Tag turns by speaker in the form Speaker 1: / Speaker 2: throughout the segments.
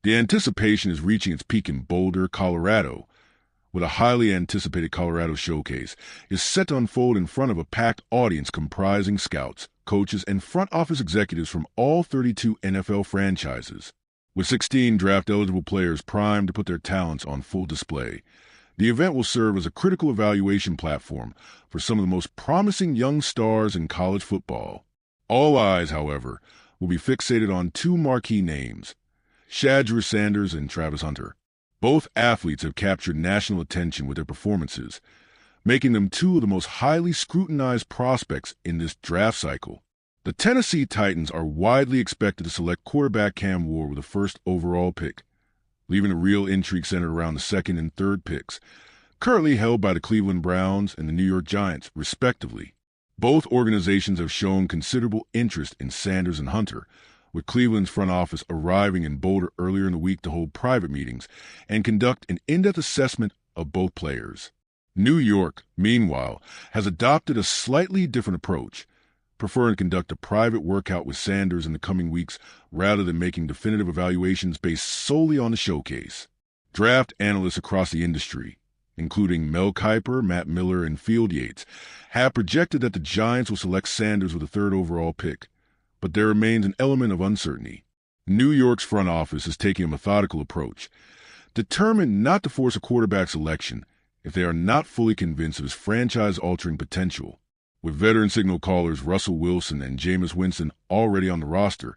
Speaker 1: The anticipation is reaching its peak in Boulder, Colorado, with a highly anticipated Colorado showcase is set to unfold in front of a packed audience comprising scouts, coaches, and front office executives from all 32 NFL franchises. With 16 draft-eligible players primed to put their talents on full display, the event will serve as a critical evaluation platform for some of the most promising young stars in college football. All eyes, however, will be fixated on two marquee names, Shedeur and Travis Hunter. Both athletes have captured national attention with their performances, making them two of the most highly scrutinized prospects in this draft cycle. The Tennessee Titans are widely expected to select quarterback Cam Ward with the first overall pick, leaving a real intrigue centered around the second and third picks, currently held by the Cleveland Browns and the New York Giants, respectively. Both organizations have shown considerable interest in Sanders and Hunter, with Cleveland's front office arriving in Boulder earlier in the week to hold private meetings and conduct an in-depth assessment of both players. New York, meanwhile, has adopted a slightly different approach, preferring to conduct a private workout with Sanders in the coming weeks rather than making definitive evaluations based solely on the showcase. Draft analysts across the industry, including Mel Kiper, Matt Miller, and Field Yates, have projected that the Giants will select Sanders with the third overall pick, but there remains an element of uncertainty. New York's front office is taking a methodical approach, determined not to force a quarterback selection if they are not fully convinced of his franchise-altering potential. With veteran signal callers Russell Wilson and Jameis Winston already on the roster,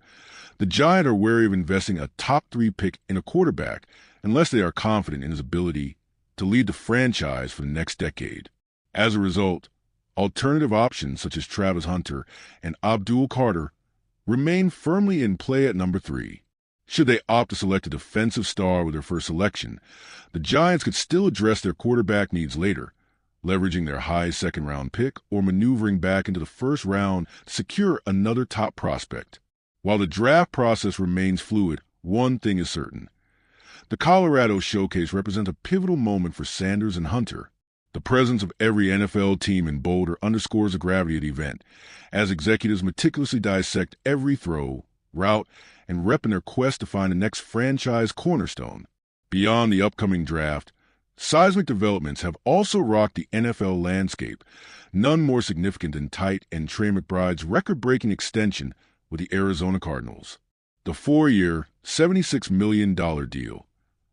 Speaker 1: the Giants are wary of investing a top-3 pick in a quarterback unless they are confident in his ability to lead the franchise for the next decade. As a result, alternative options such as Travis Hunter and Abdul Carter remain firmly in play at number 3. Should they opt to select a defensive star with their first selection, the Giants could still address their quarterback needs later, leveraging their high second-round pick or maneuvering back into the first round to secure another top prospect. While the draft process remains fluid, one thing is certain. The Colorado Showcase represents a pivotal moment for Sanders and Hunter. The presence of every NFL team in Boulder underscores the gravity of the event, as executives meticulously dissect every throw, route, and rep in their quest to find the next franchise cornerstone. Beyond the upcoming draft, seismic developments have also rocked the NFL landscape, none more significant than tight end Trey McBride's record-breaking extension with the Arizona Cardinals. The 4-year, $76 million deal,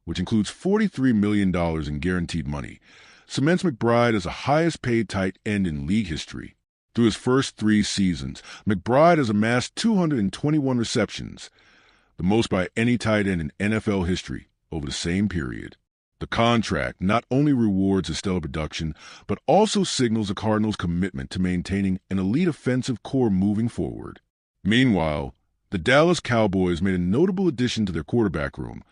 Speaker 1: which includes $43 million in guaranteed money, cements McBride as the highest-paid tight end in league history. Through his first 3 seasons, McBride has amassed 221 receptions, the most by any tight end in NFL history over the same period. The contract not only rewards his stellar production, but also signals the Cardinals' commitment to maintaining an elite offensive core moving forward. Meanwhile, the Dallas Cowboys made a notable addition to their quarterback room,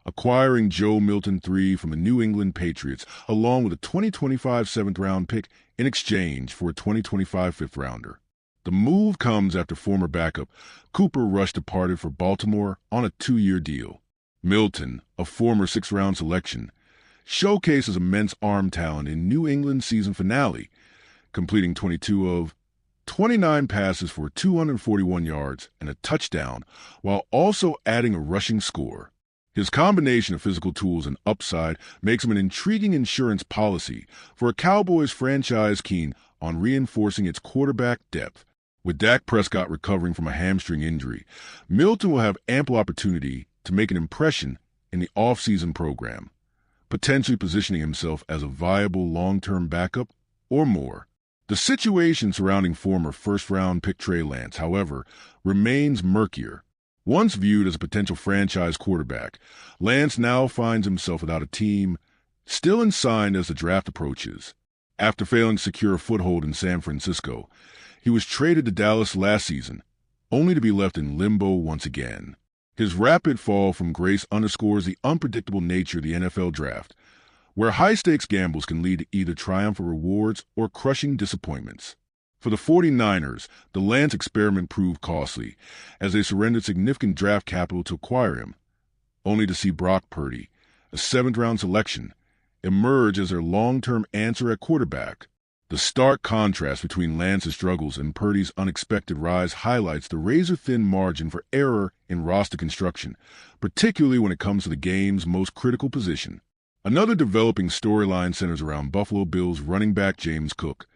Speaker 1: acquiring Joe Milton III from the New England Patriots, along with a 2025 7th-round pick in exchange for a 2025 5th-rounder. The move comes after former backup Cooper Rush departed for Baltimore on a 2-year deal. Milton, a former 6th-round selection, showcases immense arm talent in New England's season finale, completing 22 of 29 passes for 241 yards and a touchdown, while also adding a rushing score. His combination of physical tools and upside makes him an intriguing insurance policy for a Cowboys franchise keen on reinforcing its quarterback depth. With Dak Prescott recovering from a hamstring injury, Milton will have ample opportunity to make an impression in the off-season program, potentially positioning himself as a viable long-term backup or more. The situation surrounding former first-round pick Trey Lance, however, remains murkier. Once viewed as a potential franchise quarterback, Lance now finds himself without a team, still unsigned as the draft approaches. After failing to secure a foothold in San Francisco, he was traded to Dallas last season, only to be left in limbo once again. His rapid fall from grace underscores the unpredictable nature of the NFL draft, where high-stakes gambles can lead to either triumphant rewards or crushing disappointments. For the 49ers, the Lance experiment proved costly, as they surrendered significant draft capital to acquire him, only to see Brock Purdy, a 7th-round selection, emerge as their long-term answer at quarterback. The stark contrast between Lance's struggles and Purdy's unexpected rise highlights the razor-thin margin for error in roster construction, particularly when it comes to the game's most critical position. Another developing storyline centers around Buffalo Bills running back James Cook,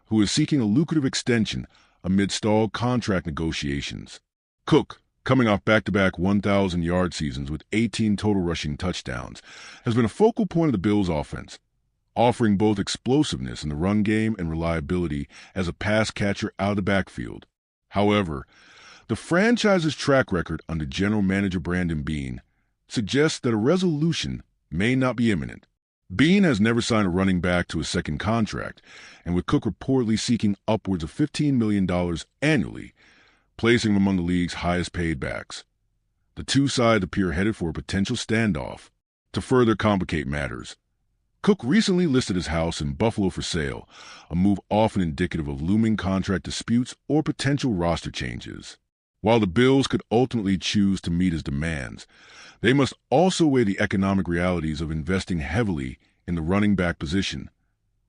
Speaker 1: who is seeking a lucrative extension amid stalled contract negotiations. Cook, coming off back-to-back 1,000-yard seasons with 18 total rushing touchdowns, has been a focal point of the Bills' offense, offering both explosiveness in the run game and reliability as a pass catcher out of the backfield. However, the franchise's track record under general manager Brandon Beane suggests that a resolution may not be imminent. Beane has never signed a running back to a second contract, and with Cook reportedly seeking upwards of $15 million annually, placing him among the league's highest-paid backs. The two sides appear headed for a potential standoff. To further complicate matters, Cook recently listed his house in Buffalo for sale, a move often indicative of looming contract disputes or potential roster changes. While the Bills could ultimately choose to meet his demands, they must also weigh the economic realities of investing heavily in the running back position,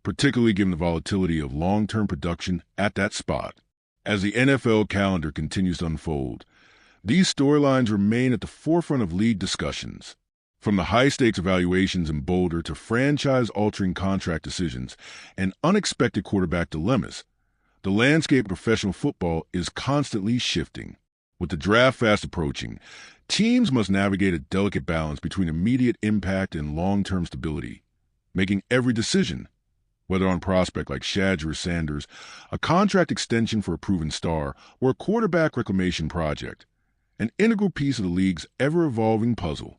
Speaker 1: particularly given the volatility of long-term production at that spot. As the NFL calendar continues to unfold, these storylines remain at the forefront of league discussions. From the high-stakes evaluations in Boulder to franchise-altering contract decisions and unexpected quarterback dilemmas, the landscape of professional football is constantly shifting. With the draft fast approaching, teams must navigate a delicate balance between immediate impact and long-term stability, making every decision, whether on prospect like Shedeur Sanders, a contract extension for a proven star, or a quarterback reclamation project, an integral piece of the league's ever-evolving puzzle.